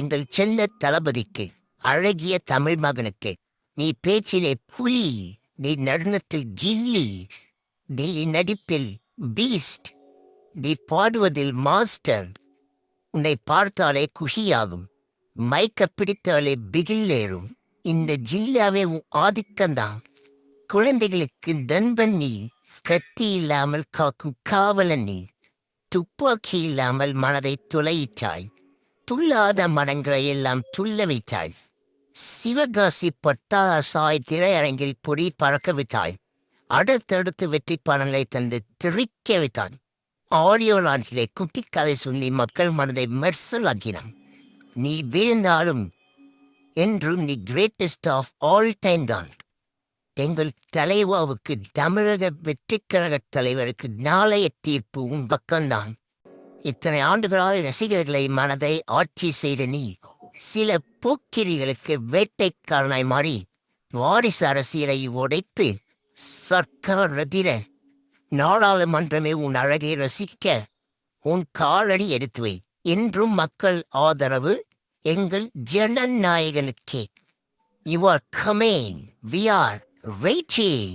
எங்கள் செல்ல தளபதிக்கு, அழகிய தமிழ் மகனுக்கு, நீ பேச்சிலே புலி, நீ நடனத்தில் கில்லி, நீ நடிப்பில் பீஸ்ட், நீ பாடுவதில் மாஸ்டர். உன்னை பார்த்தாலே குஷியாகும், மைக்க பிடித்தாலே பிகில்லேறும். இந்த ஜில்லாவே உன் ஆதிக்கம்தான். குழந்தைகளுக்கு நண்பன் நீ, கத்தி இல்லாமல் காக்கும் காவலன் நீ. துப்பாக்கி இல்லாமல் மனதை துளையிட்டாய், துள்ளாத மனங்களை எல்லாம் துள்ள வைத்தாய். சிவகாசி பட்டாசாய் திரையரங்கில் பொறி பறக்க விட்டாய். அடுத்தடுத்து வெற்றி படங்களை தந்து திரிக்க வைத்தான். ஆடியோ லான்ச்சிலே குட்டி கதை சொல்லி மக்கள் மனதை மெர்சலாக்கினான். நீ வீழ்ந்தாலும் என்றும் நீ கிரேட்டஸ்ட் ஆஃப் ஆல் டைம் தான். எங்கள் தலைவாவுக்கு, தமிழக வெற்றிக் கழகத் தலைவருக்கு நாளைய தீர்ப்பு உன் பக்கம்தான். இத்தனை ஆண்டுகளாக ரசிகர்களை மனதை ஆட்சி செய்த நீ, சில போக்கிரிகளுக்கு வேட்டைக்காரனாய் மாறி வாரிசு அரசியலை உடைத்து சர்க்காரதிர நாடாளுமன்றமே உன் அழகை ரசிக்க உன் காலடி எடுத்து வை. என்றும் மக்கள் ஆதரவு எங்கள் ஜனநாயகனுக்கே. You are coming. We are reaching.